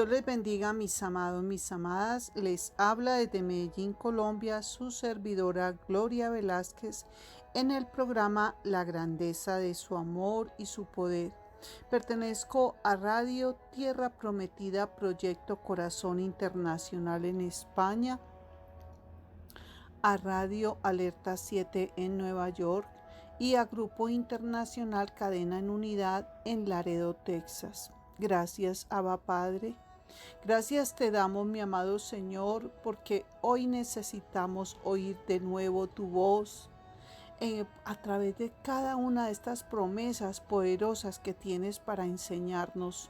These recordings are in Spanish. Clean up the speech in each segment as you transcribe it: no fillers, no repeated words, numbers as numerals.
Dios les bendiga, mis amados, mis amadas. Les habla desde Medellín, Colombia, su servidora Gloria Velázquez en el programa La grandeza de su amor y su poder. Pertenezco a Radio Tierra Prometida, Proyecto Corazón Internacional en España, a Radio Alerta 7 en Nueva York y a Grupo Internacional Cadena en Unidad en Laredo, Texas. Gracias, Abba Padre. Gracias te damos, mi amado Señor, porque hoy necesitamos oír de nuevo tu voz a través de cada una de estas promesas poderosas que tienes para enseñarnos.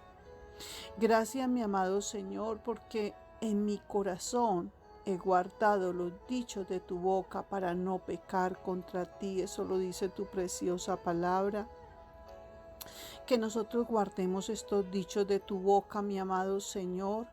Gracias, mi amado Señor, porque en mi corazón he guardado los dichos de tu boca para no pecar contra ti. Eso lo dice tu preciosa palabra. Que nosotros guardemos estos dichos de tu boca, mi amado Señor.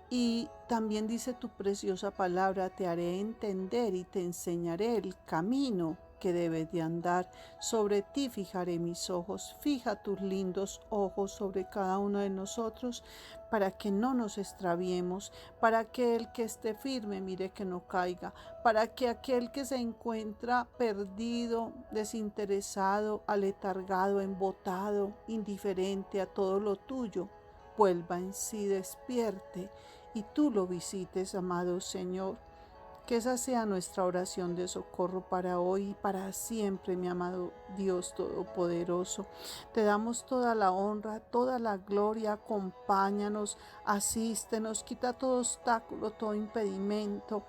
Y también dice tu preciosa palabra, te haré entender y te enseñaré el camino que debes de andar. Sobre ti fijaré mis ojos. Fija tus lindos ojos sobre cada uno de nosotros para que no nos extraviemos, para que el que esté firme mire que no caiga, para que aquel que se encuentra perdido, desinteresado, aletargado, embotado, indiferente a todo lo tuyo, vuelva en sí, despierte y tú lo visites, amado Señor. Que esa sea nuestra oración de socorro para hoy y para siempre, mi amado Dios Todopoderoso. Te damos toda la honra, toda la gloria. Acompáñanos, asístenos, quita todo obstáculo, todo impedimento.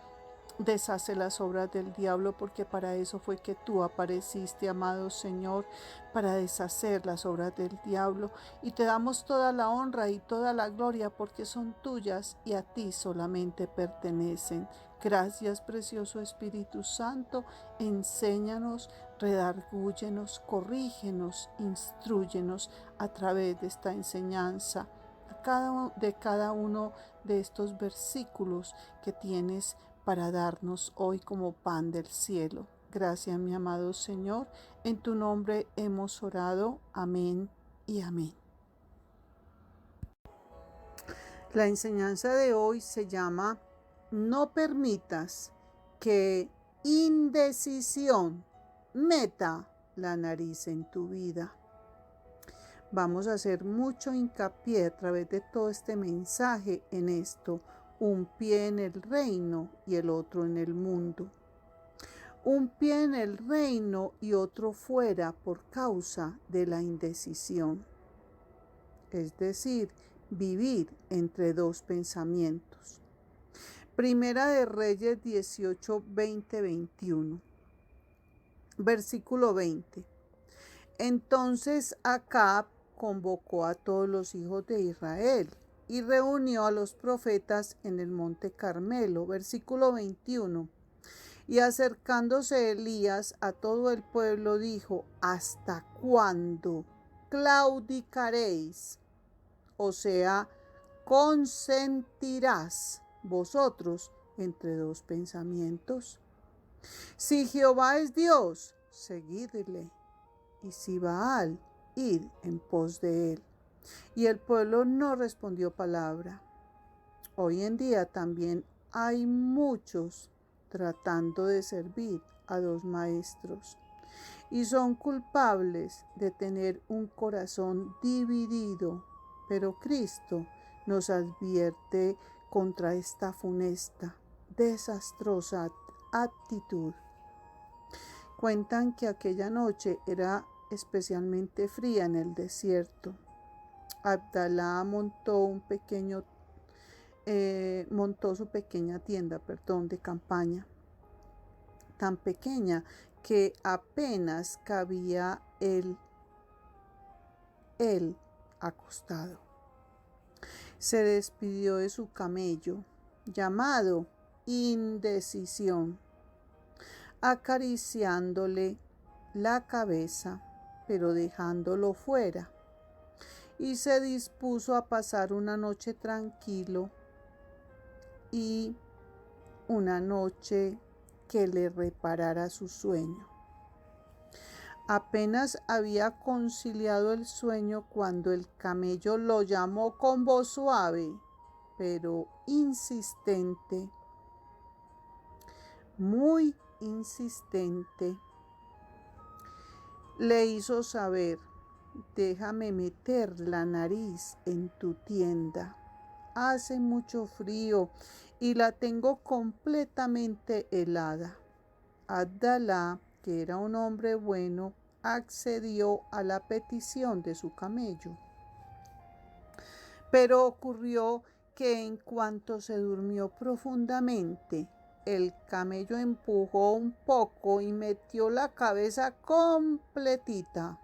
Deshace las obras del diablo, porque para eso fue que tú apareciste, amado Señor, para deshacer las obras del diablo. Y te damos toda la honra y toda la gloria, porque son tuyas y a ti solamente pertenecen. Gracias, precioso Espíritu Santo. Enséñanos, redargúyenos, corrígenos, instrúyenos a través de esta enseñanza, de cada uno de estos versículos que tienes para darnos hoy como pan del cielo. Gracias, mi amado Señor. En tu nombre hemos orado. Amén y amén. La enseñanza de hoy se llama No permitas que indecisión meta la nariz en tu vida. Vamos a hacer mucho hincapié a través de todo este mensaje en esto. Un pie en el reino y el otro en el mundo. Un pie en el reino y otro fuera por causa de la indecisión. Es decir, vivir entre dos pensamientos. Primera de Reyes 18, 20, 21. Versículo 20. Entonces Acab convocó a todos los hijos de Israel y reunió a los profetas en el monte Carmelo. Versículo 21. Y acercándose Elías a todo el pueblo dijo: ¿hasta cuándo claudicaréis? O sea, consentirás vosotros entre dos pensamientos. Si Jehová es Dios, seguidle, y si Baal, id en pos de él. Y el pueblo no respondió palabra. Hoy en día también hay muchos tratando de servir a dos maestros y son culpables de tener un corazón dividido, pero Cristo nos advierte contra esta funesta, desastrosa actitud. Cuentan que aquella noche era especialmente fría en el desierto. Abdalá montó su pequeña tienda, de campaña, tan pequeña que apenas cabía él acostado. Se despidió de su camello, llamado indecisión, acariciándole la cabeza, pero dejándolo fuera, y se dispuso a pasar una noche tranquilo y una noche que le reparara su sueño. Apenas había conciliado el sueño cuando el camello lo llamó con voz suave pero insistente, muy insistente, le hizo saber: déjame meter la nariz en tu tienda. Hace mucho frío y la tengo completamente helada. Abdalá, que era un hombre bueno, accedió a la petición de su camello. Pero ocurrió que en cuanto se durmió profundamente, el camello empujó un poco y metió la cabeza completita.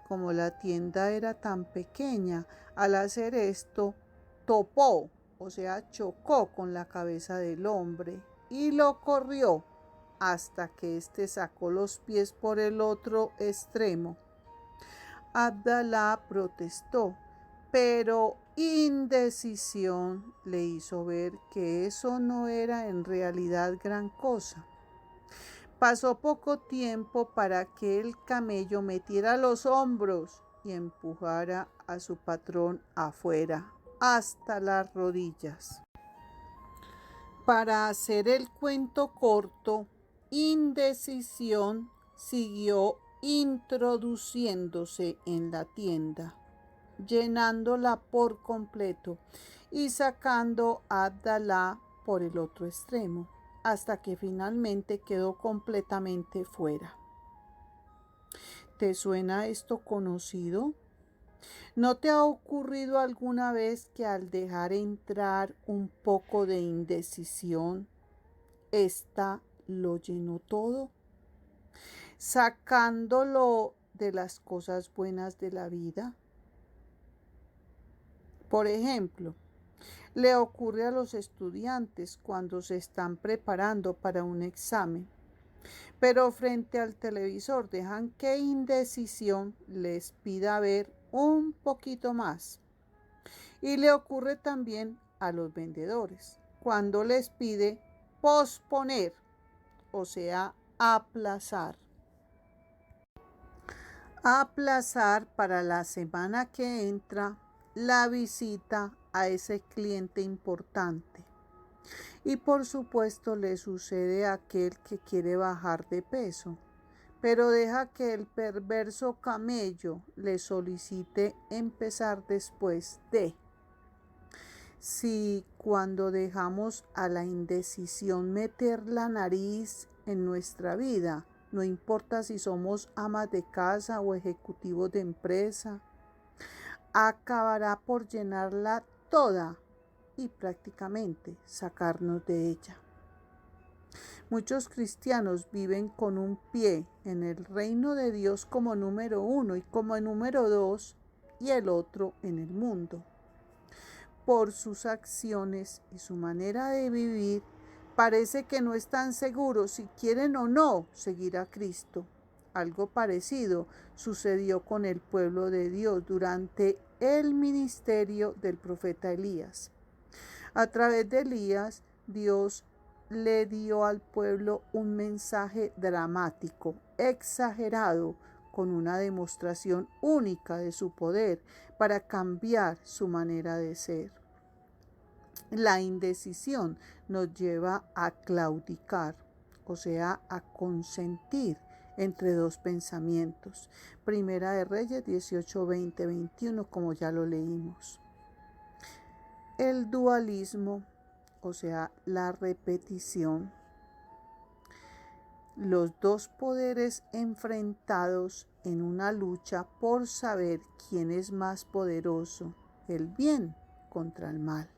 Como la tienda era tan pequeña, al hacer esto, topó, o sea, chocó con la cabeza del hombre y lo corrió hasta que éste sacó los pies por el otro extremo. Abdalá protestó, pero indecisión le hizo ver que eso no era en realidad gran cosa. Pasó poco tiempo para que el camello metiera los hombros y empujara a su patrón afuera, hasta las rodillas. Para hacer el cuento corto, indecisión siguió introduciéndose en la tienda, llenándola por completo y sacando a Abdalá por el otro extremo, hasta que finalmente quedó completamente fuera. ¿Te suena esto conocido? ¿No te ha ocurrido alguna vez que al dejar entrar un poco de indecisión, ésta lo llenó todo, sacándolo de las cosas buenas de la vida? Por ejemplo, le ocurre a los estudiantes cuando se están preparando para un examen, pero frente al televisor dejan que indecisión les pida ver un poquito más. Y le ocurre también a los vendedores cuando les pide posponer, o sea, aplazar. Aplazar para la semana que entra la visita a ese cliente importante. Y por supuesto le sucede a aquel que quiere bajar de peso, pero deja que el perverso camello le solicite empezar después de. Si cuando dejamos a la indecisión meter la nariz en nuestra vida, no importa si somos amas de casa o ejecutivos de empresa, acabará por llenarla toda y prácticamente sacarnos de ella. Muchos cristianos viven con un pie en el reino de Dios como número 1 y como número 2 y el otro en el mundo. Por sus acciones y su manera de vivir, parece que no están seguros si quieren o no seguir a Cristo. Algo parecido sucedió con el pueblo de Dios durante el ministerio del profeta Elías. A través de Elías, Dios le dio al pueblo un mensaje dramático, exagerado, con una demostración única de su poder para cambiar su manera de ser. La indecisión nos lleva a claudicar, o sea, a consentir entre dos pensamientos. Primera de Reyes 18, 20, 21, como ya lo leímos. El dualismo, o sea, la repetición. Los dos poderes enfrentados en una lucha por saber quién es más poderoso, el bien contra el mal.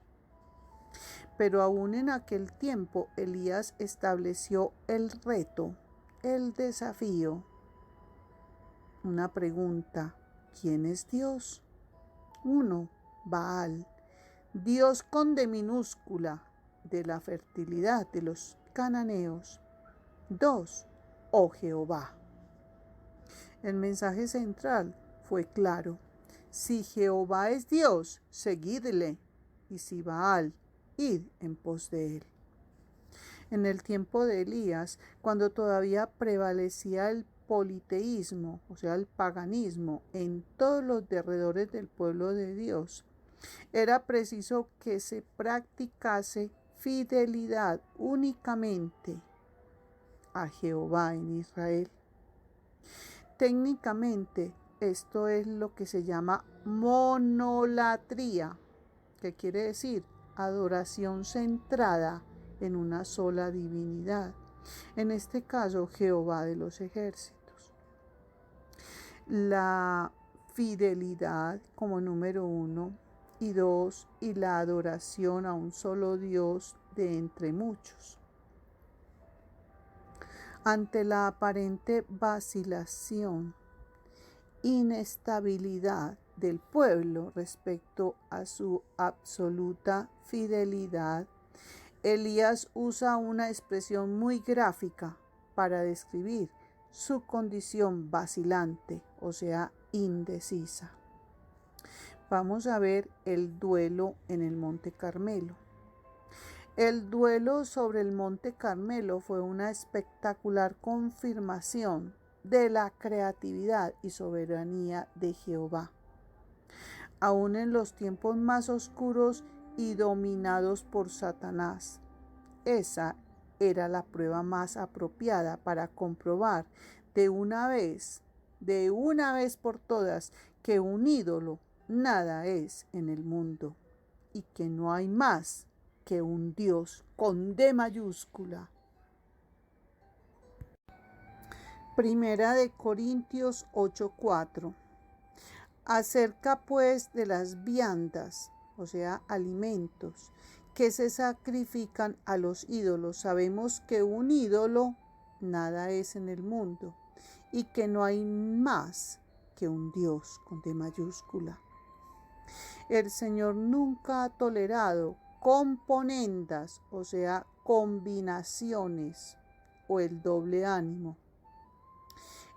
Pero aún en aquel tiempo, Elías estableció el reto, el desafío. Una pregunta: ¿quién es Dios? 1. Baal, Dios con D minúscula, de la fertilidad de los cananeos. 2. Oh Jehová. El mensaje central fue claro: si Jehová es Dios, seguidle, y si Baal, id en pos de él. En el tiempo de Elías, cuando todavía prevalecía el politeísmo, o sea, el paganismo, en todos los derredores del pueblo de Dios, Era preciso que se practicase fidelidad únicamente a Jehová en Israel. Técnicamente, esto es lo que se llama monolatría, que quiere decir adoración centrada en una sola divinidad, en este caso Jehová de los ejércitos. La fidelidad como número 1 y 2 y la adoración a un solo Dios de entre muchos. Ante la aparente vacilación, inestabilidad del pueblo respecto a su absoluta fidelidad, Elías usa una expresión muy gráfica para describir su condición vacilante, o sea, indecisa. Vamos a ver el duelo en el Monte Carmelo. El duelo sobre el Monte Carmelo fue una espectacular confirmación de la creatividad y soberanía de Jehová. Aún en los tiempos más oscuros y dominados por Satanás, esa era la prueba más apropiada para comprobar de una vez por todas, que un ídolo nada es en el mundo y que no hay más que un Dios con D mayúscula. Primera de Corintios 8:4. Acerca pues de las viandas, o sea, alimentos, que se sacrifican a los ídolos, sabemos que un ídolo nada es en el mundo y que no hay más que un Dios con D mayúscula. El Señor nunca ha tolerado componendas, o sea, combinaciones o el doble ánimo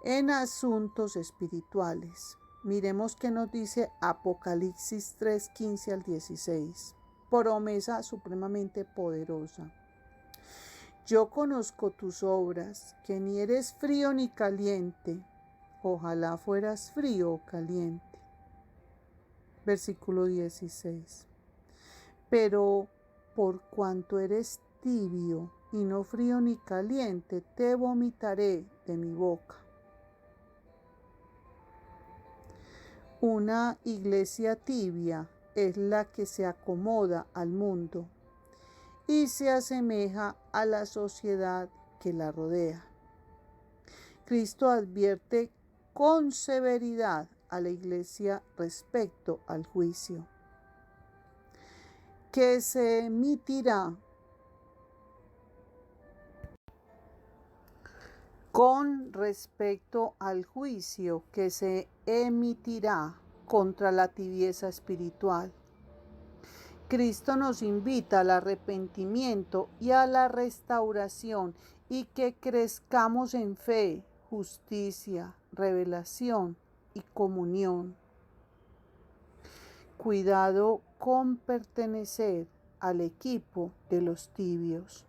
en asuntos espirituales. Miremos qué nos dice Apocalipsis 3:15 al 16. Promesa supremamente poderosa. Yo conozco tus obras, que ni eres frío ni caliente. Ojalá fueras frío o caliente. Versículo 16. Pero por cuanto eres tibio y no frío ni caliente, te vomitaré de mi boca. Una iglesia tibia es la que se acomoda al mundo y se asemeja a la sociedad que la rodea. Cristo advierte con severidad a la iglesia respecto al juicio que se emitirá contra la tibieza espiritual. Cristo nos invita al arrepentimiento y a la restauración y que crezcamos en fe, justicia, revelación y comunión. Cuidado con pertenecer al equipo de los tibios.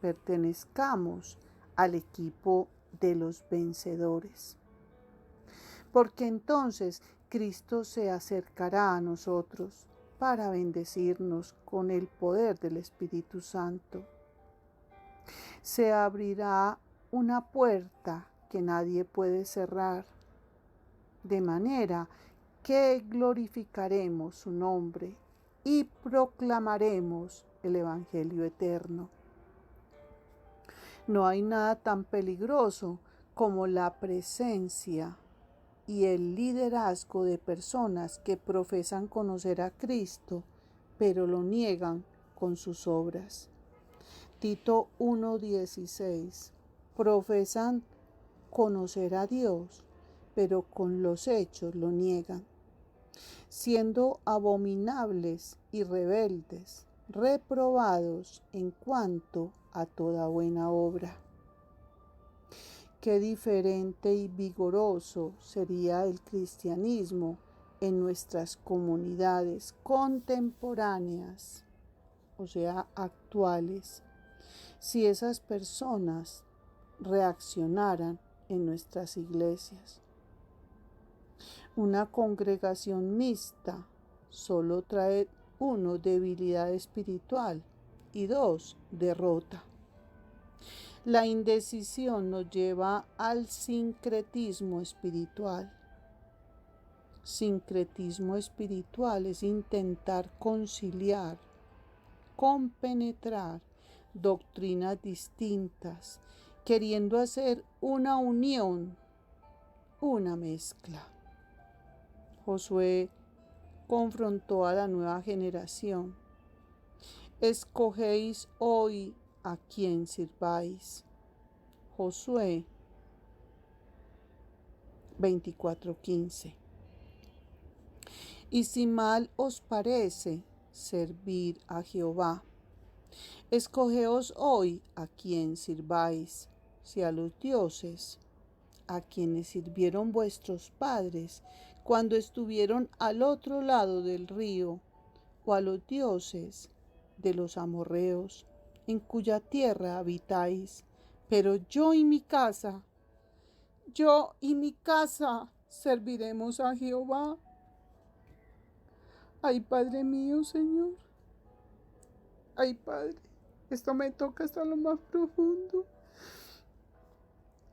Pertenezcamos al equipo de los vencedores. Porque entonces Cristo se acercará a nosotros para bendecirnos con el poder del Espíritu Santo. Se abrirá una puerta que nadie puede cerrar, de manera que glorificaremos su nombre y proclamaremos el Evangelio eterno. No hay nada tan peligroso como la presencia y el liderazgo de personas que profesan conocer a Cristo, pero lo niegan con sus obras. Tito 1:16. Profesan conocer a Dios, pero con los hechos lo niegan, siendo abominables y rebeldes, reprobados en cuanto a toda buena obra. Qué diferente y vigoroso sería el cristianismo en nuestras comunidades contemporáneas, o sea, actuales, si esas personas reaccionaran en nuestras iglesias. Una congregación mixta solo trae, uno, debilidad espiritual y dos, derrota. La indecisión nos lleva al sincretismo espiritual. Sincretismo espiritual es intentar conciliar, compenetrar doctrinas distintas, queriendo hacer una unión, una mezcla. Josué confrontó a la nueva generación. Escogéis hoy a quién sirváis. Josué 24:15. Y si mal os parece servir a Jehová, escogeos hoy a quién sirváis, si a los dioses a quienes sirvieron vuestros padres cuando estuvieron al otro lado del río, o a los dioses de los amorreos, en cuya tierra habitáis. Pero yo y mi casa serviremos a Jehová. Ay, Padre mío, Señor. Ay, Padre, esto me toca hasta lo más profundo.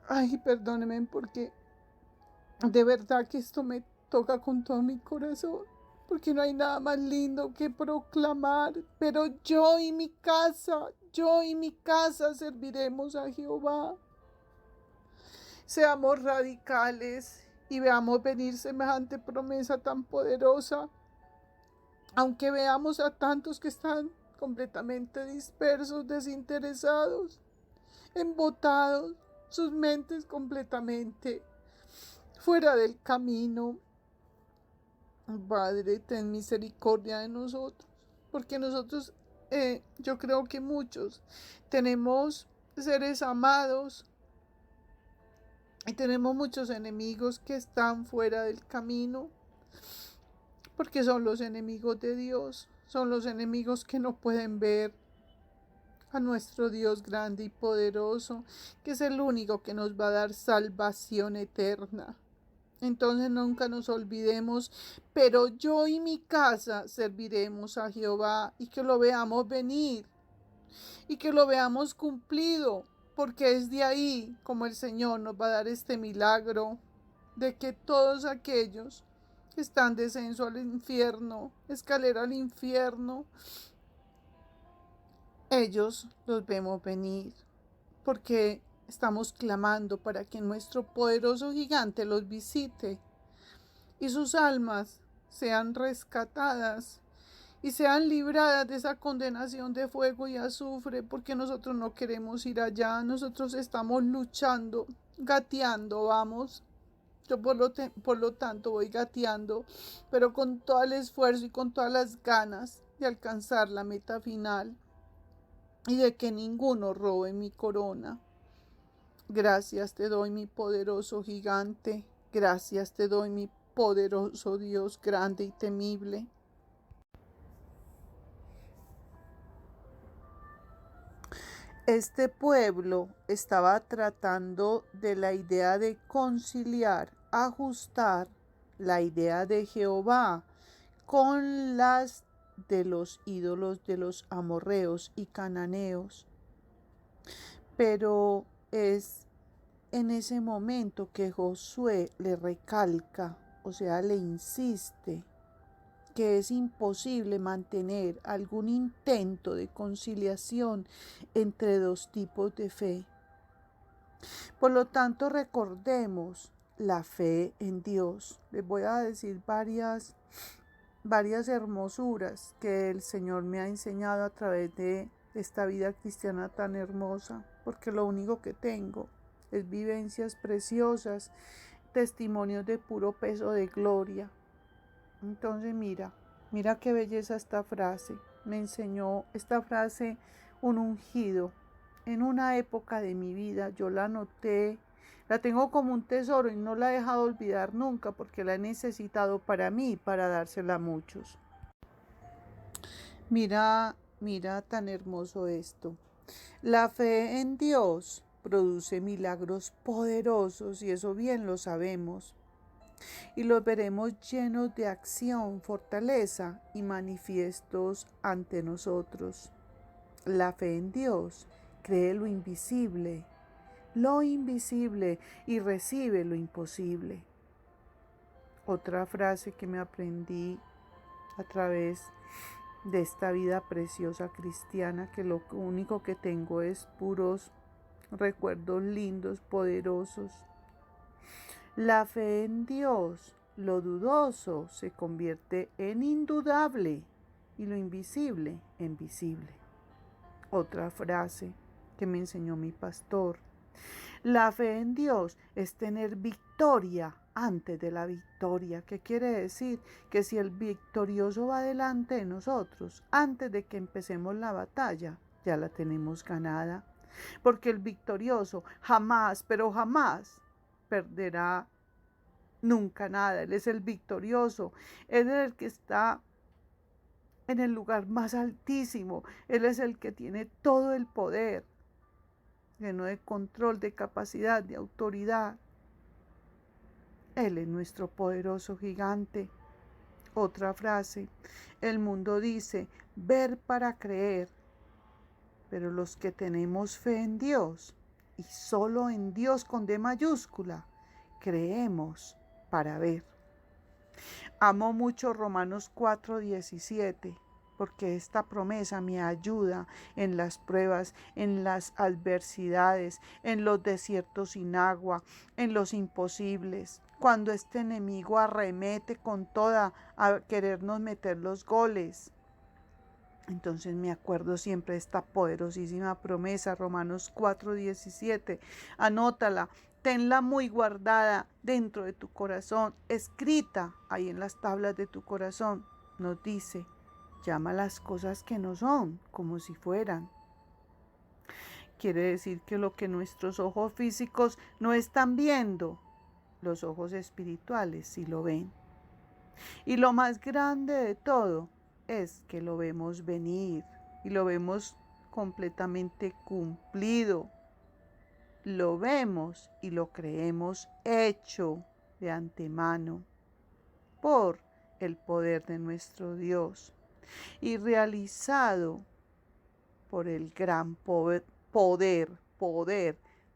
Ay, perdóneme porque de verdad que esto me toca con todo mi corazón, porque no hay nada más lindo que proclamar. Pero yo y mi casa serviremos a Jehová. Seamos radicales y veamos venir semejante promesa tan poderosa. Aunque veamos a tantos que están completamente dispersos, desinteresados, embotados, sus mentes completamente fuera del camino. Padre, ten misericordia de nosotros, porque nosotros, yo creo que muchos tenemos seres amados y tenemos muchos enemigos que están fuera del camino, porque son los enemigos de Dios, son los enemigos que no pueden ver a nuestro Dios grande y poderoso, que es el único que nos va a dar salvación eterna. Entonces nunca nos olvidemos, pero yo y mi casa serviremos a Jehová, y que lo veamos venir y que lo veamos cumplido, porque es de ahí como el Señor nos va a dar este milagro de que todos aquellos que están descenso al infierno, escalera al infierno, ellos los vemos venir, porque estamos clamando para que nuestro poderoso gigante los visite y sus almas sean rescatadas y sean libradas de esa condenación de fuego y azufre, porque nosotros no queremos ir allá, nosotros estamos luchando, gateando, vamos. Yo por lo tanto voy gateando, pero con todo el esfuerzo y con todas las ganas de alcanzar la meta final y de que ninguno robe mi corona. Gracias te doy, mi poderoso gigante. Gracias te doy, mi poderoso Dios grande y temible. Este pueblo estaba tratando de la idea de conciliar, ajustar la idea de Jehová con las de los ídolos de los amorreos y cananeos. Pero es en ese momento que Josué le recalca, o sea, le insiste, que es imposible mantener algún intento de conciliación entre dos tipos de fe. Por lo tanto, recordemos la fe en Dios. Les voy a decir varias hermosuras que el Señor me ha enseñado a través de esta vida cristiana tan hermosa, porque lo único que tengo es vivencias preciosas, testimonios de puro peso de gloria. Entonces mira qué belleza esta frase. Me enseñó esta frase un ungido. En una época de mi vida yo la anoté, la tengo como un tesoro y no la he dejado olvidar nunca, porque la he necesitado para mí y para dársela a muchos. Mira tan hermoso esto. La fe en Dios produce milagros poderosos, y eso bien lo sabemos. y los veremos llenos de acción, fortaleza y manifiestos ante nosotros. La fe en Dios cree lo invisible y recibe lo imposible. Otra frase que me aprendí a través de esta vida preciosa cristiana, que lo único que tengo es puros recuerdos lindos, poderosos. La fe en Dios, lo dudoso se convierte en indudable y lo invisible en visible. Otra frase que me enseñó mi pastor. La fe en Dios es tener victoria antes de la victoria. ¿Qué quiere decir? Que si el victorioso va delante de nosotros, antes de que empecemos la batalla, ya la tenemos ganada. Porque el victorioso jamás, pero jamás perderá nunca nada. Él es el victorioso. Él es el que está en el lugar más altísimo. Él es el que tiene todo el poder, lleno de control, de capacidad, de autoridad. Él es nuestro poderoso gigante. Otra frase. El mundo dice, ver para creer. Pero los que tenemos fe en Dios, y solo en Dios con D mayúscula, creemos para ver. Amo mucho Romanos 4:17, porque esta promesa me ayuda en las pruebas, en las adversidades, en los desiertos sin agua, en los imposibles. Cuando este enemigo arremete con toda a querernos meter los goles. Entonces me acuerdo siempre de esta poderosísima promesa, Romanos 4:17. Anótala, tenla muy guardada dentro de tu corazón, escrita ahí en las tablas de tu corazón. Nos dice, llama las cosas que no son como si fueran. Quiere decir que lo que nuestros ojos físicos no están viendo, los ojos espirituales sí lo ven. Y lo más grande de todo es que lo vemos venir y lo vemos completamente cumplido. Lo vemos y lo creemos hecho de antemano por el poder de nuestro Dios y realizado por el gran poder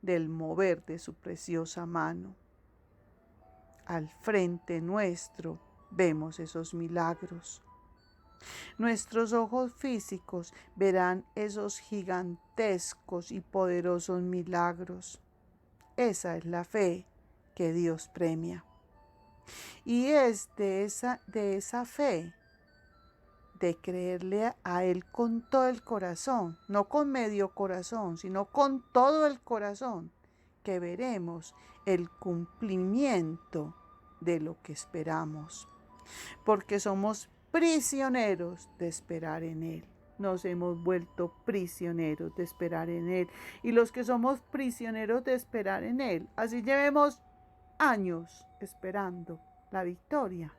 del mover de su preciosa mano. Al frente nuestro vemos esos milagros. Nuestros ojos físicos verán esos gigantescos y poderosos milagros. Esa es la fe que Dios premia. Y es de esa fe, de creerle a Él con todo el corazón, no con medio corazón, sino con todo el corazón, que veremos el cumplimiento de lo que esperamos. Porque somos prisioneros de esperar en Él. Nos hemos vuelto prisioneros de esperar en Él. Y los que somos prisioneros de esperar en Él, así llevemos años esperando la victoria,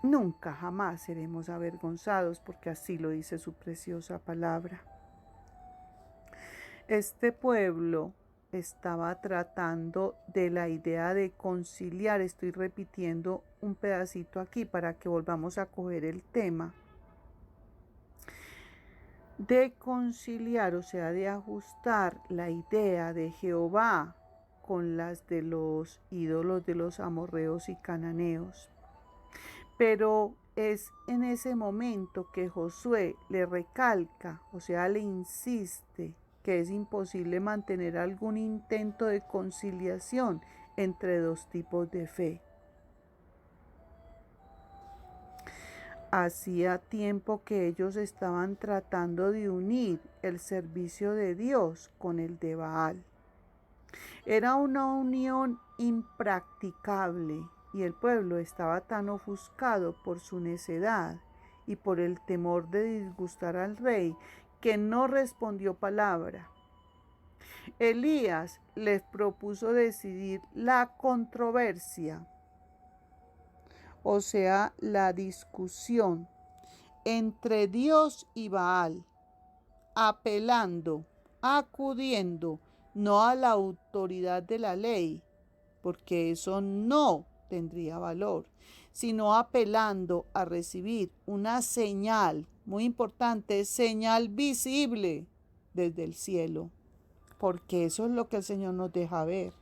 nunca jamás seremos avergonzados, porque así lo dice su preciosa palabra. Este pueblo estaba tratando de la idea de conciliar. Estoy repitiendo un pedacito aquí para que volvamos a coger el tema. De conciliar, o sea, de ajustar la idea de Jehová con las de los ídolos de los amorreos y cananeos. Pero es en ese momento que Josué le recalca, o sea, le insiste que es imposible mantener algún intento de conciliación entre dos tipos de fe. Hacía tiempo que ellos estaban tratando de unir el servicio de Dios con el de Baal. Era una unión impracticable y el pueblo estaba tan ofuscado por su necedad y por el temor de disgustar al rey que no respondió palabra. Elías les propuso decidir la controversia, o sea, la discusión entre Dios y Baal, acudiendo no a la autoridad de la ley, porque eso no tendría valor, sino apelando a recibir una señal, muy importante, señal visible desde el cielo, porque eso es lo que el Señor nos deja ver.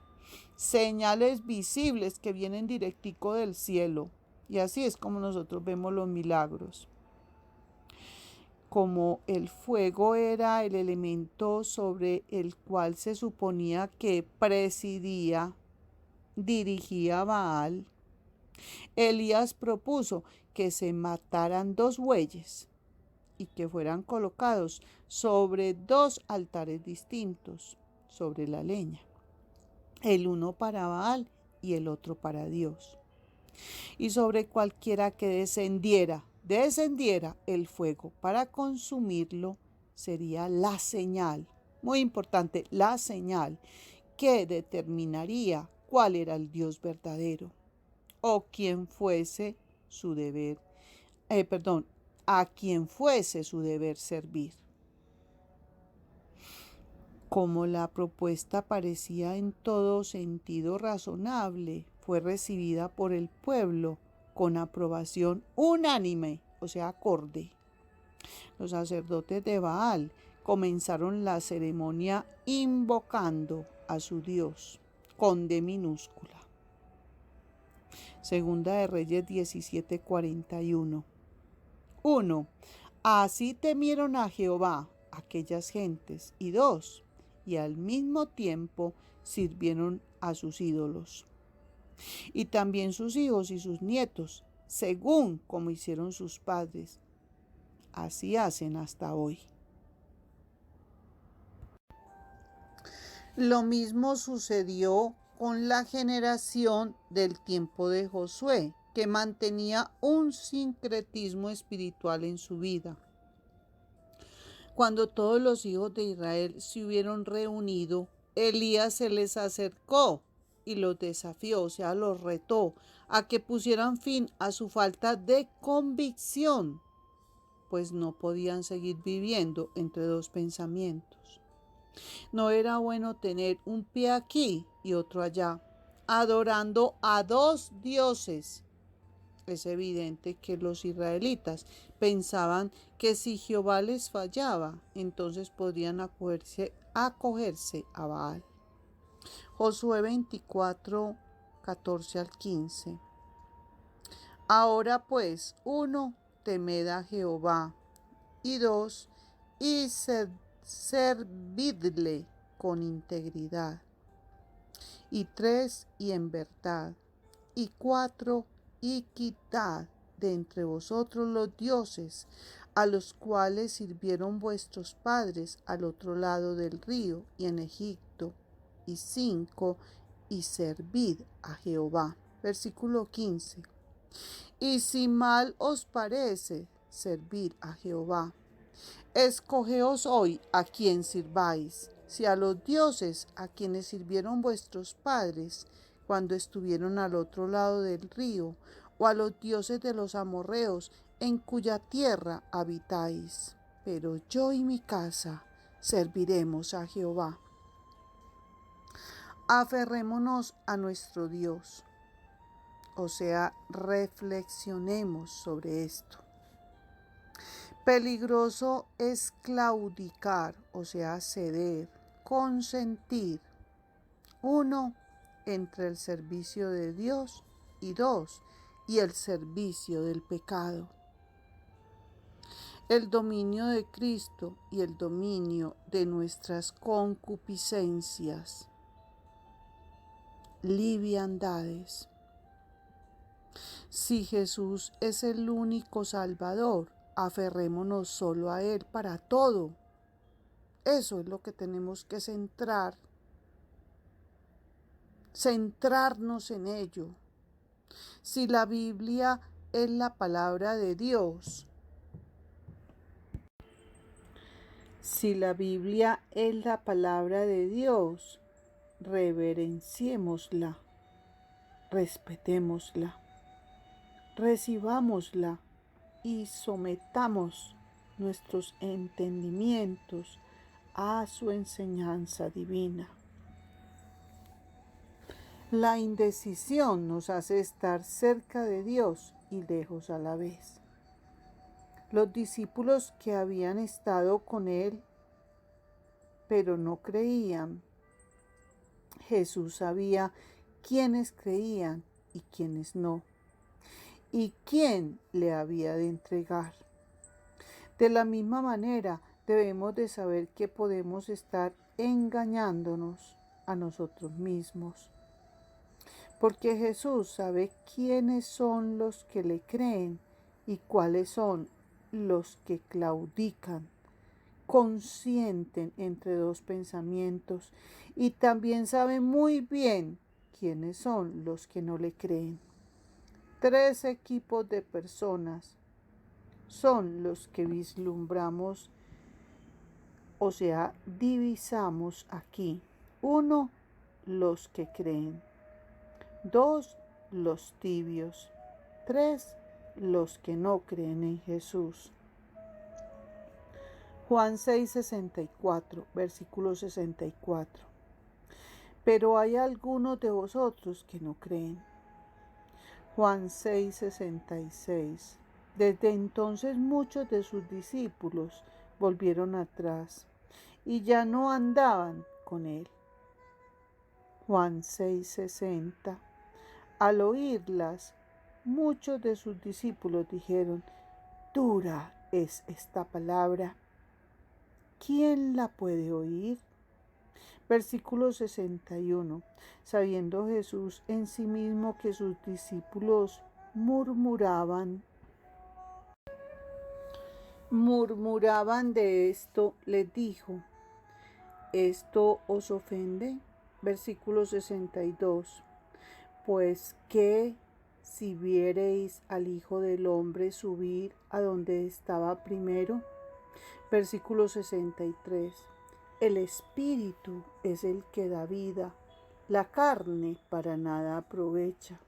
Señales visibles que vienen directico del cielo. Y así es como nosotros vemos los milagros. Como el fuego era el elemento sobre el cual se suponía que dirigía Baal, Elías propuso que se mataran 2 bueyes y que fueran colocados sobre 2 altares distintos sobre la leña, el uno para Baal y el otro para Dios. Y sobre cualquiera que descendiera el fuego para consumirlo, sería la señal, muy importante, la señal que determinaría cuál era el Dios verdadero o quién fuese su deber, a quien fuese su deber servir. Como la propuesta parecía en todo sentido razonable, fue recibida por el pueblo con aprobación unánime, o sea, acorde. Los sacerdotes de Baal comenzaron la ceremonia invocando a su Dios con D minúscula. Segunda de Reyes 17:41. 1. Así temieron a Jehová aquellas gentes. Y 2. Y al mismo tiempo sirvieron a sus ídolos. Y también sus hijos y sus nietos, según como hicieron sus padres. Así hacen hasta hoy. Lo mismo sucedió con la generación del tiempo de Josué, que mantenía un sincretismo espiritual en su vida. Cuando todos los hijos de Israel se hubieron reunido, Elías se les acercó y los desafió, o sea, los retó a que pusieran fin a su falta de convicción, pues no podían seguir viviendo entre 2 pensamientos. No era bueno tener un pie aquí y otro allá, adorando a 2 dioses. Es evidente que los israelitas pensaban que si Jehová les fallaba, entonces podrían acogerse a Baal. Josué 24, 14 al 15. Ahora pues, 1, temed a Jehová, y 2, y servidle con integridad, y 3, y en verdad, y 4, y quitad de entre vosotros los dioses a los cuales sirvieron vuestros padres al otro lado del río y en Egipto. Y 5, y servid a Jehová. Versículo 15. Y si mal os parece servir a Jehová, escogeos hoy a quién sirváis, si a los dioses a quienes sirvieron vuestros padres cuando estuvieron al otro lado del río, o a los dioses de los amorreos en cuya tierra habitáis. Pero yo y mi casa serviremos a Jehová. Aferrémonos a nuestro Dios, o sea, reflexionemos sobre esto. Peligroso es claudicar, o sea, ceder, consentir. 1, entre el servicio de Dios, y 2, y el servicio del pecado. El dominio de Cristo y el dominio de nuestras concupiscencias, liviandades. Si Jesús es el único Salvador, aferrémonos solo a Él para todo. Eso es lo que tenemos que centrarnos en ello. Si la Biblia es la palabra de Dios, reverenciémosla, respetémosla, recibámosla y sometamos nuestros entendimientos a su enseñanza divina. La indecisión nos hace estar cerca de Dios y lejos a la vez. Los discípulos que habían estado con Él, pero no creían, Jesús sabía quiénes creían y quiénes no, y quién le había de entregar. De la misma manera, debemos de saber que podemos estar engañándonos a nosotros mismos. Porque Jesús sabe quiénes son los que le creen y cuáles son los que claudican, consienten entre dos pensamientos, y también sabe muy bien quiénes son los que no le creen. 3 equipos de personas son los que vislumbramos, o sea, divisamos aquí. 1, los que creen. 2, los tibios. 3, los que no creen en Jesús. Juan 6:64, versículo 64. Pero hay algunos de vosotros que no creen. Juan 6:66. Desde entonces muchos de sus discípulos volvieron atrás y ya no andaban con él. Juan 6:60. Al oírlas, muchos de sus discípulos dijeron: dura es esta palabra, ¿quién la puede oír? Versículo 61. Sabiendo Jesús en sí mismo que sus discípulos murmuraban de esto, les dijo: ¿esto os ofende? Versículo 62. Pues que si viereis al Hijo del Hombre subir a donde estaba primero. Versículo 63. El Espíritu es el que da vida, la carne para nada aprovecha.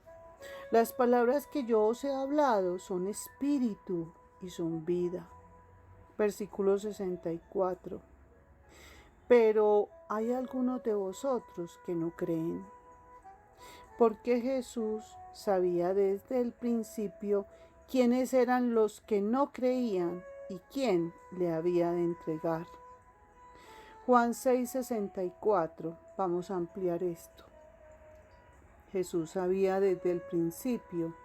Las palabras que yo os he hablado son espíritu y son vida. Versículo 64. Pero hay algunos de vosotros que no creen. Porque Jesús sabía desde el principio quiénes eran los que no creían y quién le había de entregar. Juan 6:64. Vamos a ampliar esto. Jesús sabía desde el principio.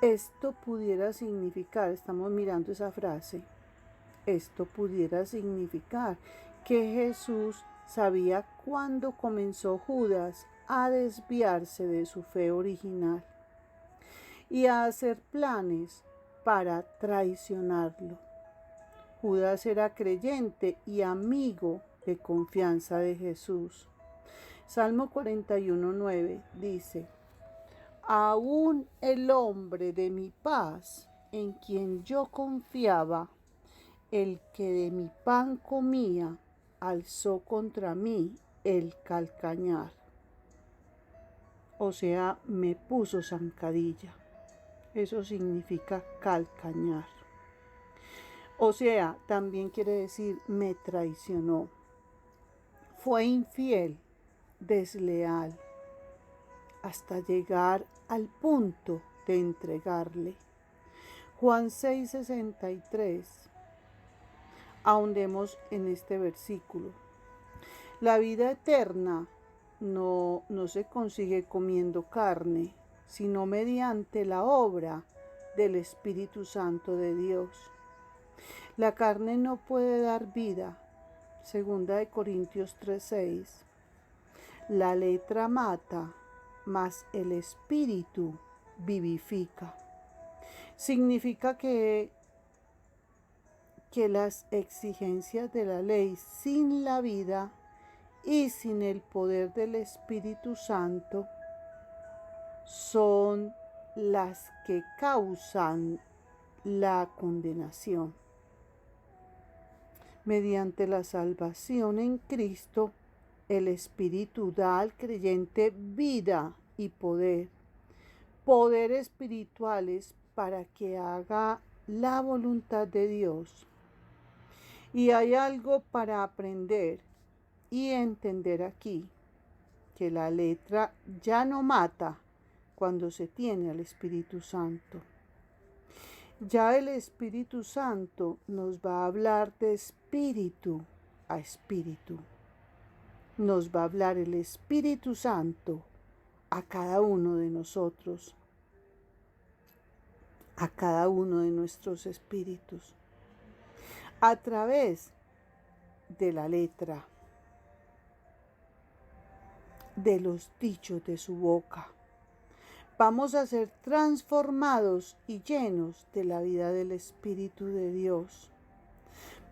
Esto pudiera significar, estamos mirando esa frase, esto pudiera significar que Jesús sabía cuándo comenzó Judas a desviarse de su fe original y a hacer planes para traicionarlo. Judas era creyente y amigo de confianza de Jesús. Salmo 41:9 dice: aún el hombre de mi paz, en quien yo confiaba, el que de mi pan comía, alzó contra mí el calcañar. O sea, me puso zancadilla. Eso significa calcañar. O sea, también quiere decir me traicionó. Fue infiel, desleal, hasta llegar al punto de entregarle. Juan 6:63. Ahondemos en este versículo. La vida eterna no se consigue comiendo carne, sino mediante la obra del Espíritu Santo de Dios. La carne no puede dar vida. 2 Corintios 3:6. La letra mata, mas el Espíritu vivifica. Significa que las exigencias de la ley sin la vida y sin el poder del Espíritu Santo son las que causan la condenación. Mediante la salvación en Cristo, el Espíritu da al creyente vida y poder espirituales para que haga la voluntad de Dios. Y hay algo para aprender y entender aquí. que la letra ya no mata cuando se tiene al Espíritu Santo. Ya el Espíritu Santo nos va a hablar de espíritu a espíritu. Nos va a hablar el Espíritu Santo a cada uno de nosotros, a cada uno de nuestros espíritus, a través de la letra, de los dichos de su boca. Vamos a ser transformados y llenos de la vida del Espíritu de Dios,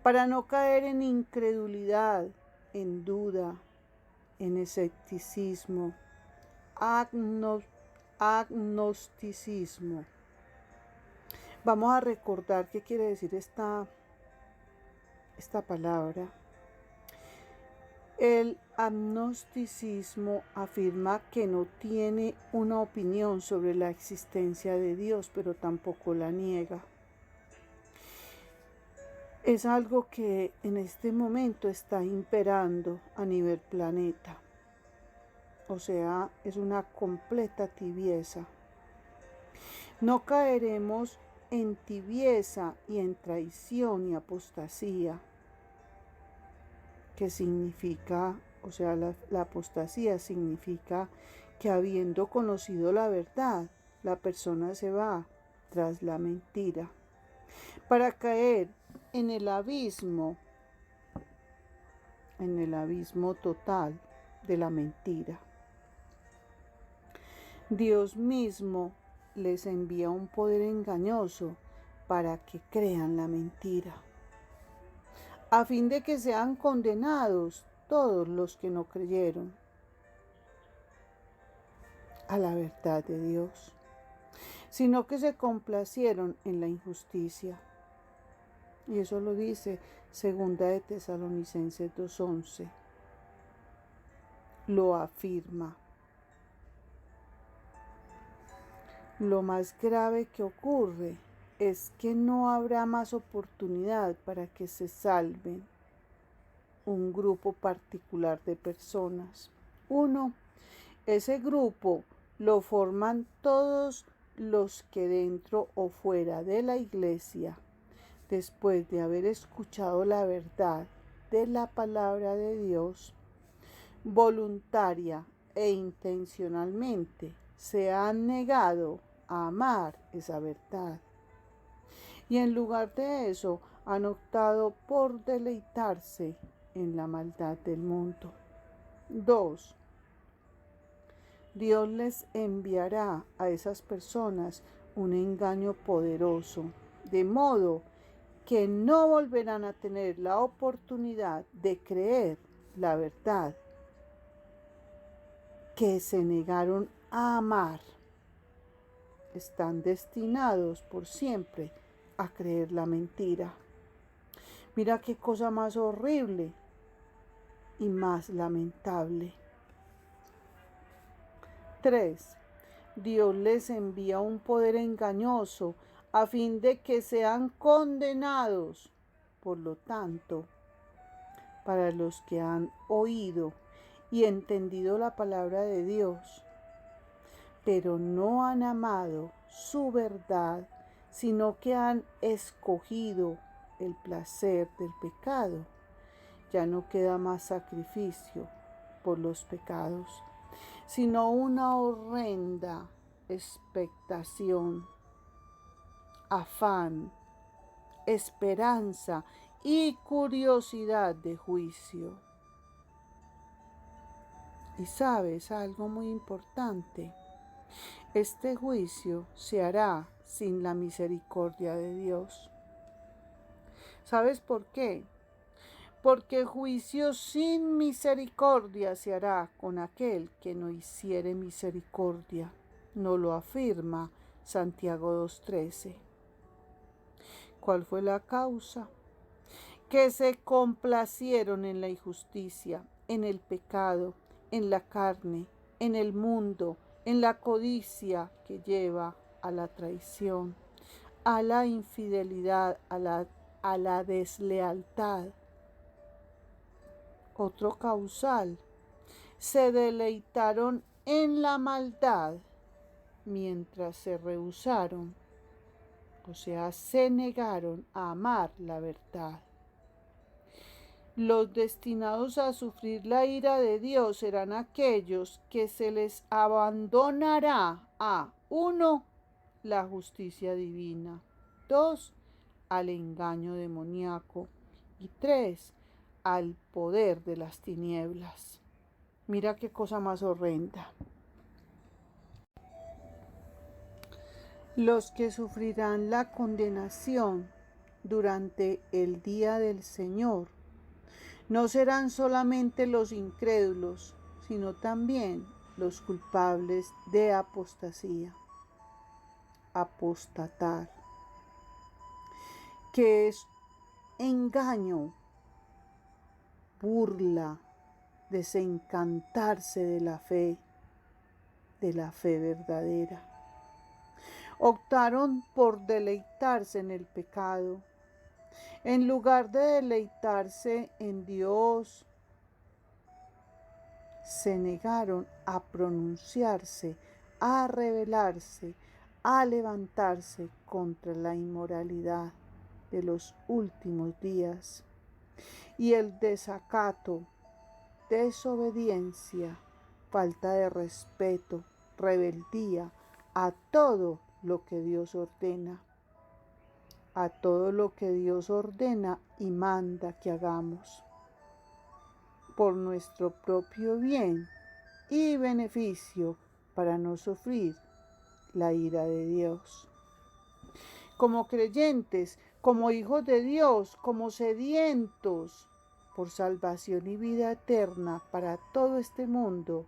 para no caer en incredulidad, en duda, en escepticismo, agnosticismo. Vamos a recordar qué quiere decir esta palabra. El agnosticismo afirma que no tiene una opinión sobre la existencia de Dios, pero tampoco la niega. Es algo que en este momento está imperando a nivel planeta. O sea, es una completa tibieza. No caeremos en tibieza y en traición y apostasía. Que significa, o sea, la apostasía significa que habiendo conocido la verdad, la persona se va tras la mentira, para caer en el abismo total de la mentira. Dios mismo les envía un poder engañoso para que crean la mentira, a fin de que sean condenados todos los que no creyeron a la verdad de Dios, sino que se complacieron en la injusticia. Y eso lo dice 2 de Tesalonicenses 2:11. Lo afirma. Lo más grave que ocurre es que no habrá más oportunidad para que se salven un grupo particular de personas. Ese grupo lo forman todos los que dentro o fuera de la iglesia, después de haber escuchado la verdad de la palabra de Dios, voluntaria e intencionalmente se han negado a amar esa verdad. Y en lugar de eso, han optado por deleitarse en la maldad del mundo. 2. Dios les enviará a esas personas un engaño poderoso, de modo que no volverán a tener la oportunidad de creer la verdad que se negaron a amar. Están destinados por siempre a creer la mentira. Mira qué cosa más horrible y más lamentable. 3. Dios les envía un poder engañoso a fin de que sean condenados. Por lo tanto, para los que han oído y entendido la palabra de Dios, pero no han amado su verdad, sino que han escogido el placer del pecado, ya no queda más sacrificio por los pecados, sino una horrenda expectación, afán, esperanza y curiosidad de juicio. Y sabes algo muy importante, este juicio se hará sin la misericordia de Dios. ¿Sabes por qué? Porque juicio sin misericordia se hará con aquel que no hiciere misericordia. Nos lo afirma Santiago 2:13. ¿Cuál fue la causa? Que se complacieron en la injusticia, en el pecado, en la carne, en el mundo, en la codicia que lleva a la traición, a la infidelidad, a la deslealtad. Otro causal, se deleitaron en la maldad mientras se rehusaron, o sea, se negaron a amar la verdad. Los destinados a sufrir la ira de Dios serán aquellos que se les abandonará a 1. La justicia divina, 2. Al engaño demoníaco y 3. Al poder de las tinieblas. Mira qué cosa más horrenda. Los que sufrirán la condenación durante el día del Señor no serán solamente los incrédulos, sino también los culpables de apostasía. Apostatar, que es engaño, burla, desencantarse de la fe verdadera. Optaron por deleitarse en el pecado, en lugar de deleitarse en Dios. Se negaron a pronunciarse, a rebelarse, a levantarse contra la inmoralidad de los últimos días y el desacato, desobediencia, falta de respeto, rebeldía a todo lo que Dios ordena, a todo lo que Dios ordena y manda que hagamos por nuestro propio bien y beneficio para no sufrir la ira de Dios. Como creyentes, como hijos de Dios, como sedientos por salvación y vida eterna para todo este mundo,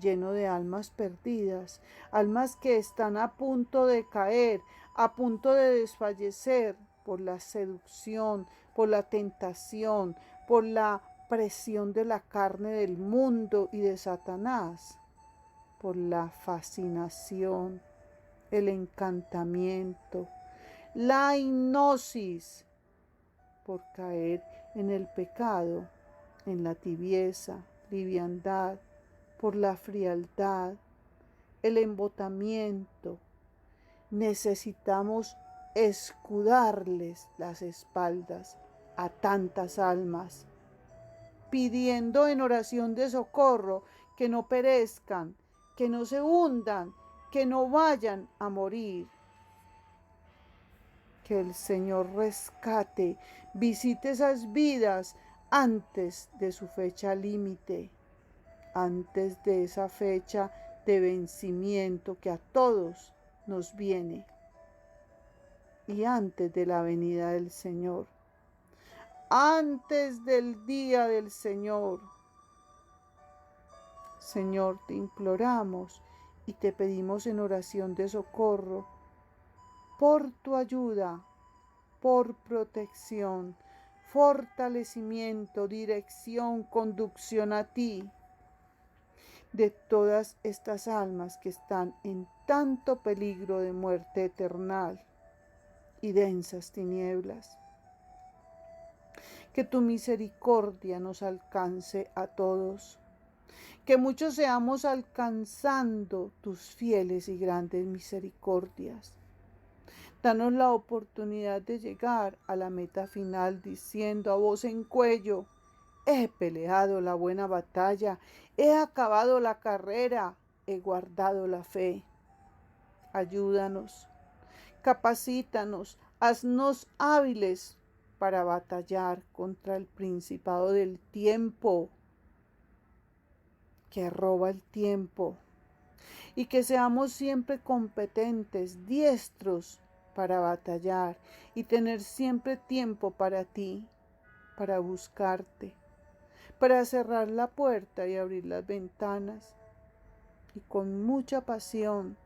lleno de almas perdidas, almas que están a punto de caer, a punto de desfallecer por la seducción, por la tentación, por la presión de la carne del mundo y de Satanás, por la fascinación, el encantamiento, la hipnosis, por caer en el pecado, en la tibieza, liviandad, por la frialdad, el embotamiento. Necesitamos escudarles las espaldas a tantas almas, pidiendo en oración de socorro que no perezcan, que no se hundan, que no vayan a morir. Que el Señor rescate, visite esas vidas antes de su fecha límite, antes de esa fecha de vencimiento que a todos nos viene y antes de la venida del Señor, antes del día del Señor. Señor, te imploramos y te pedimos en oración de socorro por tu ayuda, por protección, fortalecimiento, dirección, conducción a ti, de todas estas almas que están en tanto peligro de muerte eterna y densas tinieblas. Que tu misericordia nos alcance a todos, que muchos seamos alcanzando tus fieles y grandes misericordias. Danos la oportunidad de llegar a la meta final diciendo a voz en cuello: he peleado la buena batalla, he acabado la carrera, he guardado la fe. Ayúdanos, capacítanos, haznos hábiles para batallar contra el principado del tiempo, que roba el tiempo, y que seamos siempre competentes, diestros para batallar y tener siempre tiempo para ti, para buscarte, para cerrar la puerta y abrir las ventanas, y con mucha pasión,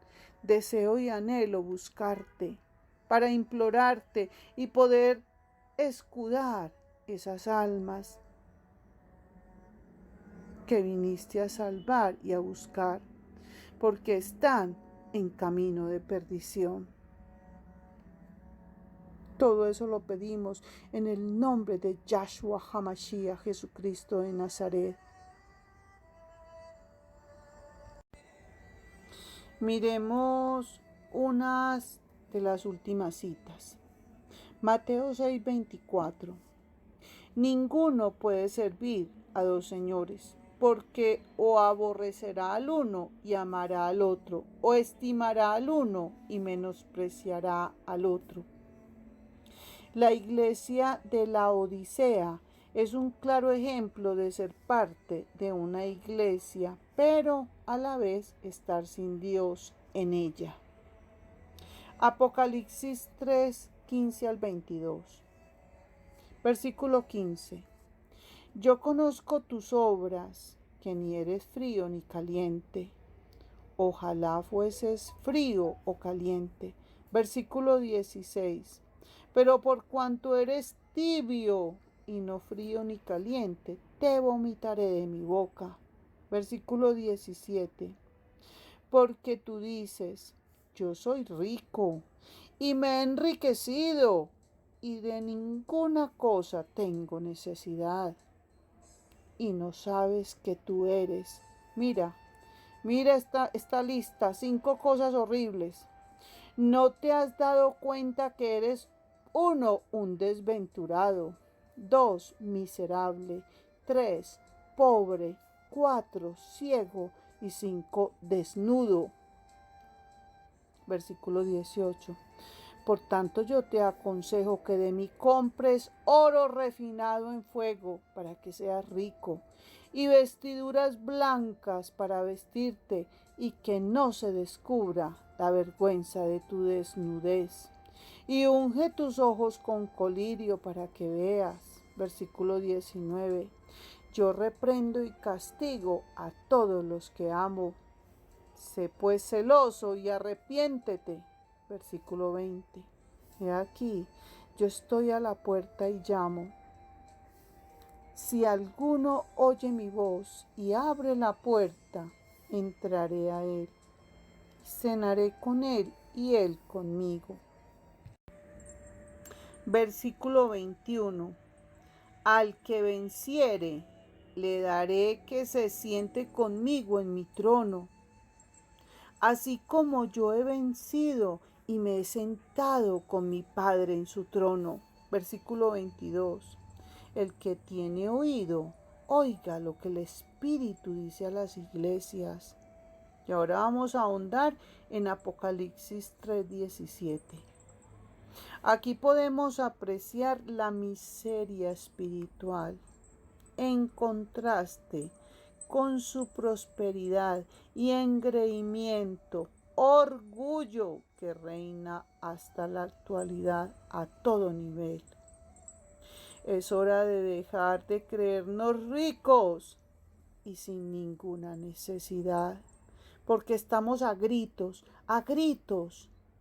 deseo y anhelo buscarte, para implorarte y poder escudar esas almas que viniste a salvar y a buscar, porque están en camino de perdición. Todo eso lo pedimos en el nombre de Yahshua HaMashiach, Jesucristo de Nazaret. Miremos unas de las últimas citas. Mateo 6:24. Ninguno puede servir a dos señores, porque o aborrecerá al uno y amará al otro, o estimará al uno y menospreciará al otro. La iglesia de la Odisea es un claro ejemplo de ser parte de una iglesia, pero a la vez estar sin Dios en ella. Apocalipsis 3:15 al 22. Versículo 15. Yo conozco tus obras, que ni eres frío ni caliente. Ojalá fueses frío o caliente. Versículo 16. Pero por cuanto eres tibio y no frío ni caliente, te vomitaré de mi boca. Versículo 17. Porque tú dices, yo soy rico y me he enriquecido y de ninguna cosa tengo necesidad. Y no sabes que tú eres. Mira esta lista, 5 cosas horribles. ¿No te has dado cuenta que eres 1, un desventurado, 2, miserable, 3, pobre, 4, ciego y 5, desnudo? Versículo 18. Por tanto yo te aconsejo que de mí compres oro refinado en fuego para que seas rico, y vestiduras blancas para vestirte, y que no se descubra la vergüenza de tu desnudez. Y unge tus ojos con colirio para que veas. Versículo 19. Yo reprendo y castigo a todos los que amo. Sé pues celoso y arrepiéntete. Versículo 20. He aquí, yo estoy a la puerta y llamo. Si alguno oye mi voz y abre la puerta, entraré a él. Cenaré con él y él conmigo. Versículo 21. Al que venciere, le daré que se siente conmigo en mi trono, así como yo he vencido y me he sentado con mi Padre en su trono. Versículo 22. El que tiene oído, oiga lo que el Espíritu dice a las iglesias. Y ahora vamos a ahondar en Apocalipsis 3:17. Aquí podemos apreciar la miseria espiritual en contraste con su prosperidad y engreimiento, orgullo que reina hasta la actualidad a todo nivel. Es hora de dejar de creernos ricos y sin ninguna necesidad, porque estamos a gritos,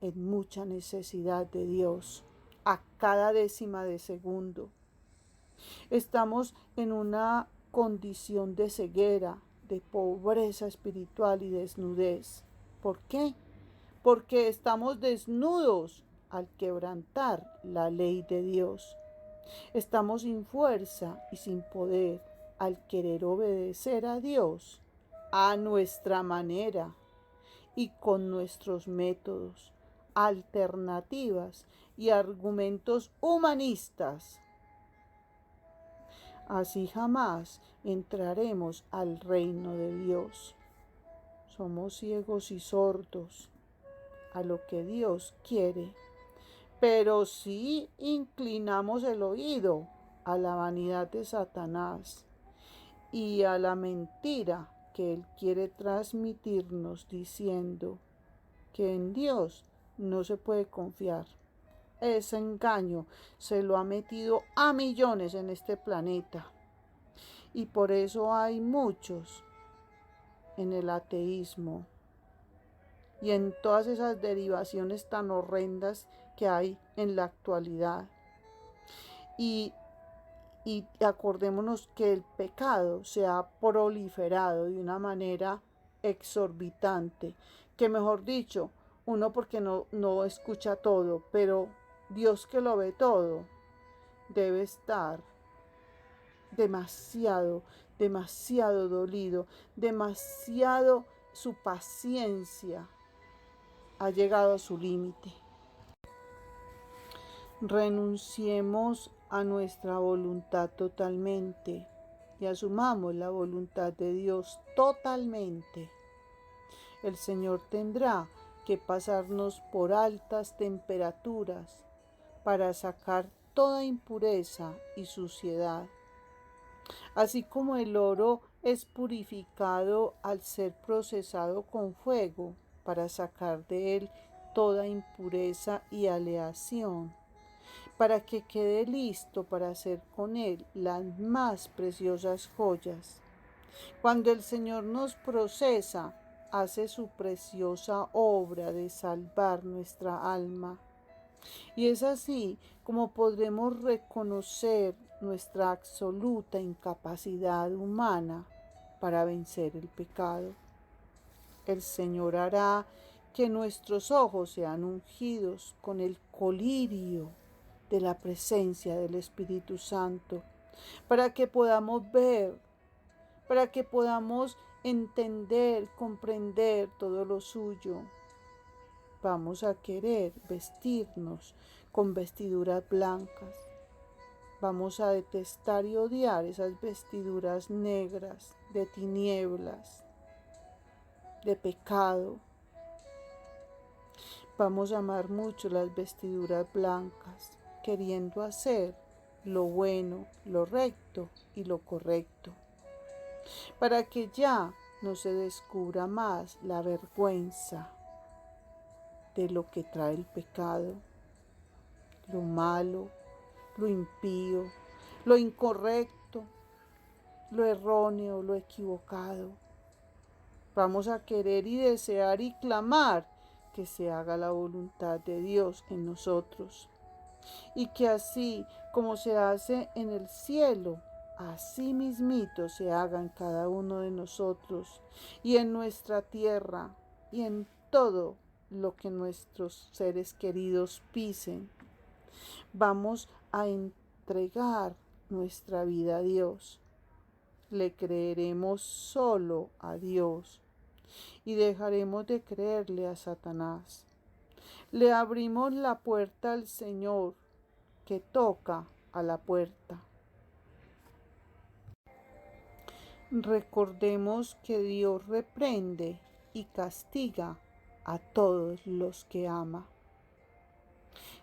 en mucha necesidad de Dios, a cada décima de segundo. Estamos en una condición de ceguera, de pobreza espiritual y desnudez. ¿Por qué? Porque estamos desnudos al quebrantar la ley de Dios. Estamos sin fuerza y sin poder al querer obedecer a Dios a nuestra manera y con nuestros métodos, alternativas y argumentos humanistas. Así jamás entraremos al reino de Dios. Somos ciegos y sordos a lo que Dios quiere, pero sí inclinamos el oído a la vanidad de Satanás y a la mentira que él quiere transmitirnos diciendo que en Dios no se puede confiar. Ese engaño se lo ha metido a millones en este planeta. Y por eso hay muchos en el ateísmo y en todas esas derivaciones tan horrendas que hay en la actualidad. Y acordémonos que el pecado se ha proliferado de una manera exorbitante, que mejor dicho, uno porque no escucha todo, pero Dios que lo ve todo, debe estar demasiado dolido, demasiado su paciencia ha llegado a su límite. Renunciemos a nuestra voluntad totalmente y asumamos la voluntad de Dios totalmente. El Señor tendrá que pasarnos por altas temperaturas para sacar toda impureza y suciedad. Así como el oro es purificado al ser procesado con fuego para sacar de él toda impureza y aleación, para que quede listo para hacer con él las más preciosas joyas. Cuando el Señor nos procesa, hace su preciosa obra de salvar nuestra alma. Y es así como podremos reconocer nuestra absoluta incapacidad humana para vencer el pecado. El Señor hará que nuestros ojos sean ungidos con el colirio de la presencia del Espíritu Santo, para que podamos ver, para que podamos entender, comprender todo lo suyo. Vamos a querer vestirnos con vestiduras blancas. Vamos a detestar y odiar esas vestiduras negras, de tinieblas, de pecado. Vamos a amar mucho las vestiduras blancas, queriendo hacer lo bueno, lo recto y lo correcto, para que ya no se descubra más la vergüenza de lo que trae el pecado, lo malo, lo impío, lo incorrecto, lo erróneo, lo equivocado. Vamos a querer y desear y clamar que se haga la voluntad de Dios en nosotros, y que así como se hace en el cielo, así mismito se haga en cada uno de nosotros y en nuestra tierra y en todo lo que nuestros seres queridos pisen. Vamos a entregar nuestra vida a Dios. Le creeremos solo a Dios y dejaremos de creerle a Satanás. Le abrimos la puerta al Señor que toca a la puerta. Recordemos que Dios reprende y castiga a todos los que ama.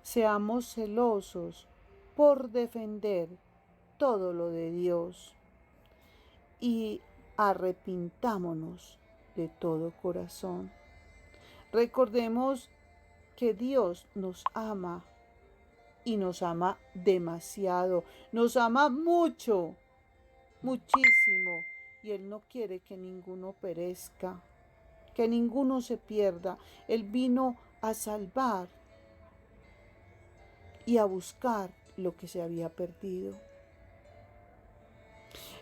Seamos celosos por defender todo lo de Dios y arrepintámonos de todo corazón. Recordemos que Dios nos ama y nos ama demasiado, nos ama mucho, muchísimo, y Él no quiere que ninguno perezca, que ninguno se pierda. Él vino a salvar y a buscar lo que se había perdido.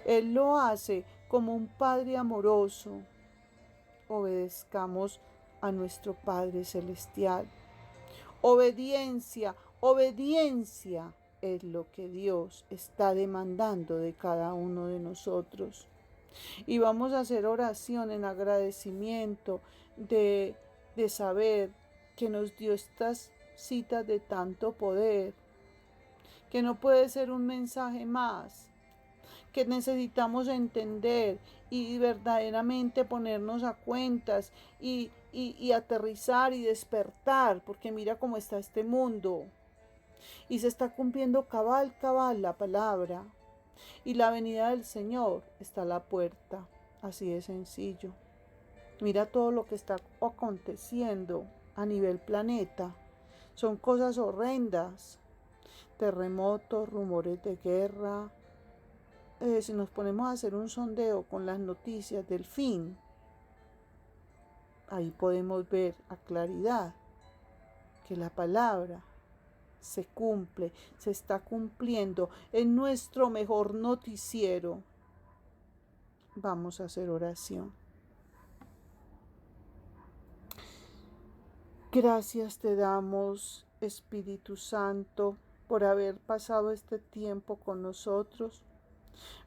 Él lo hace como un Padre amoroso. Obedezcamos a nuestro Padre Celestial. Obediencia, obediencia es lo que Dios está demandando de cada uno de nosotros. Y vamos a hacer oración en agradecimiento de saber que nos dio estas citas de tanto poder, que no puede ser un mensaje más, que necesitamos entender y verdaderamente ponernos a cuentas y aterrizar y despertar, porque mira cómo está este mundo y se está cumpliendo cabal la palabra, y la venida del Señor está a la puerta, así de sencillo. Mira todo lo que está aconteciendo a nivel planeta, son cosas horrendas, terremotos, rumores de guerra. Si nos ponemos a hacer un sondeo con las noticias del fin, ahí podemos ver a claridad que la palabra se cumple, se está cumpliendo en nuestro mejor noticiero. Vamos a hacer oración. Gracias te damos, Espíritu Santo, por haber pasado este tiempo con nosotros.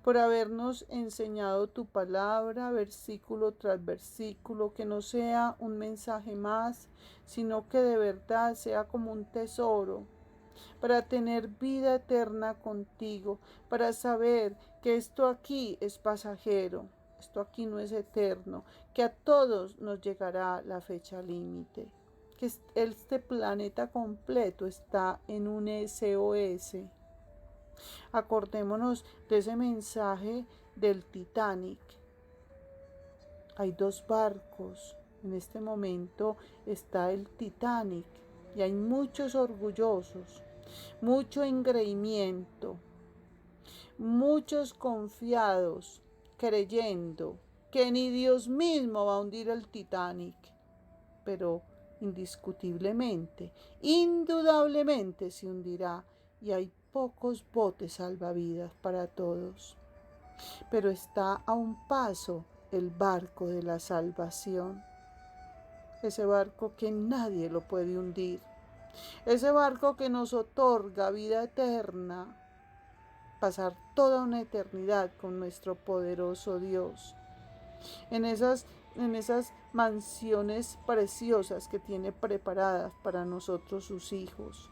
por habernos enseñado tu palabra, versículo tras versículo, que no sea un mensaje más, sino que de verdad sea como un tesoro, para tener vida eterna contigo, para saber que esto aquí es pasajero, esto aquí no es eterno, que a todos nos llegará la fecha límite, que este planeta completo está en un SOS. Acordémonos de ese mensaje del Titanic. Hay dos barcos. En este momento está el Titanic y hay muchos orgullosos, mucho engreimiento, muchos confiados, creyendo que ni Dios mismo va a hundir el Titanic. Pero indiscutiblemente, indudablemente se hundirá y hay pocos botes salvavidas para todos. Pero está a un paso el barco de la salvación, ese barco que nadie lo puede hundir, ese barco que nos otorga vida eterna, pasar toda una eternidad con nuestro poderoso Dios, en esas mansiones preciosas que tiene preparadas para nosotros sus hijos.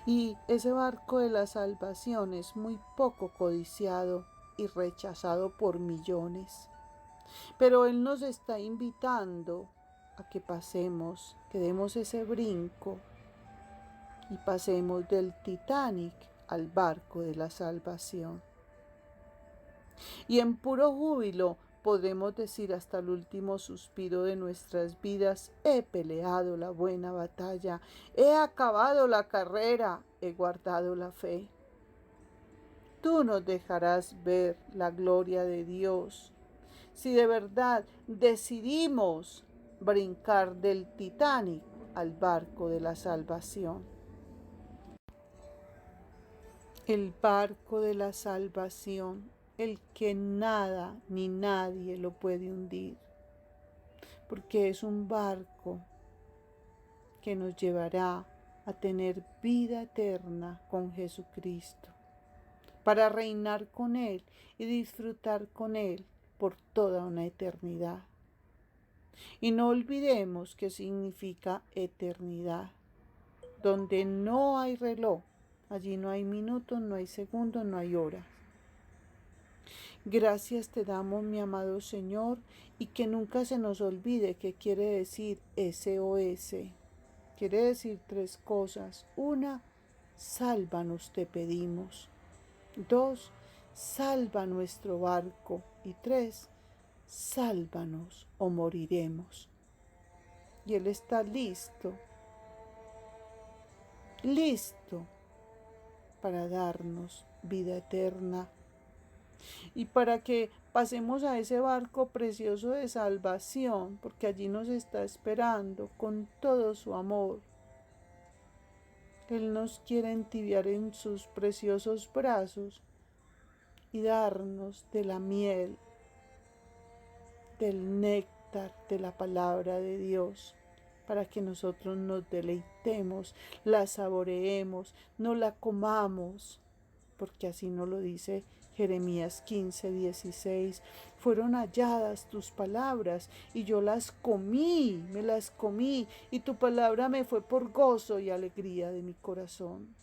Y ese barco de la salvación es muy poco codiciado y rechazado por millones. Pero Él nos está invitando a que pasemos, que demos ese brinco y pasemos del Titanic al barco de la salvación. Y en puro júbilo podremos decir hasta el último suspiro de nuestras vidas: he peleado la buena batalla, he acabado la carrera, he guardado la fe. Tú nos dejarás ver la gloria de Dios si de verdad decidimos brincar del Titanic al barco de la salvación. El barco de la salvación, el que nada ni nadie lo puede hundir, porque es un barco que nos llevará a tener vida eterna con Jesucristo, para reinar con Él y disfrutar con Él por toda una eternidad. Y no olvidemos qué significa eternidad. Donde no hay reloj, allí no hay minutos, no hay segundos, no hay horas. Gracias te damos, mi amado Señor, y que nunca se nos olvide qué quiere decir SOS. Quiere decir tres cosas. Una, sálvanos te pedimos. Dos, salva nuestro barco. Y tres, sálvanos o moriremos. Y Él está listo para darnos vida eterna y para que pasemos a ese barco precioso de salvación, porque allí nos está esperando con todo su amor. Él nos quiere entibiar en sus preciosos brazos y darnos de la miel, del néctar de la palabra de Dios, para que nosotros nos deleitemos, la saboreemos, no la comamos, porque así nos lo dice Jeremías 15:16. Fueron halladas tus palabras y yo las comí, me las comí, y tu palabra me fue por gozo y alegría de mi corazón.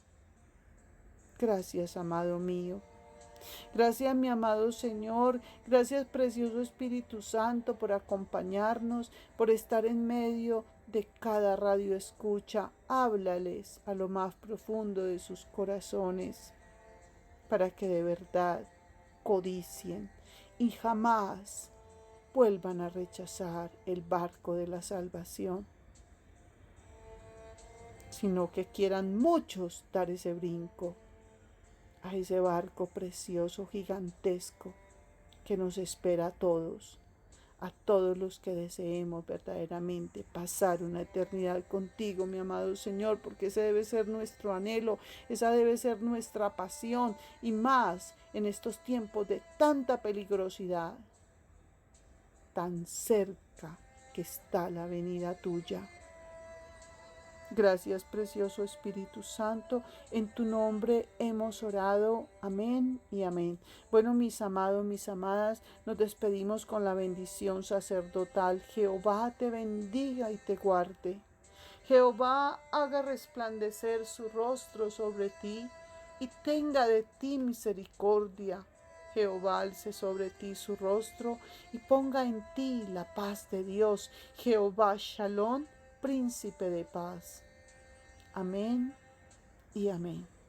Gracias, amado mío. Gracias, mi amado Señor. Gracias, precioso Espíritu Santo, por acompañarnos, por estar en medio de cada radio escucha. Háblales a lo más profundo de sus corazones, para que de verdad codicien y jamás vuelvan a rechazar el barco de la salvación, sino que quieran muchos dar ese brinco a ese barco precioso, gigantesco, que nos espera a todos los que deseemos verdaderamente pasar una eternidad contigo, mi amado Señor, porque ese debe ser nuestro anhelo, esa debe ser nuestra pasión, y más en estos tiempos de tanta peligrosidad. Tan cerca que está la venida tuya. Gracias, precioso Espíritu Santo. En tu nombre hemos orado. Amén y amén. Bueno, mis amados, mis amadas, nos despedimos con la bendición sacerdotal. Jehová te bendiga y te guarde. Jehová haga resplandecer su rostro sobre ti y tenga de ti misericordia. Jehová alce sobre ti su rostro y ponga en ti la paz de Dios. Jehová Shalom, príncipe de paz. Amén y amén.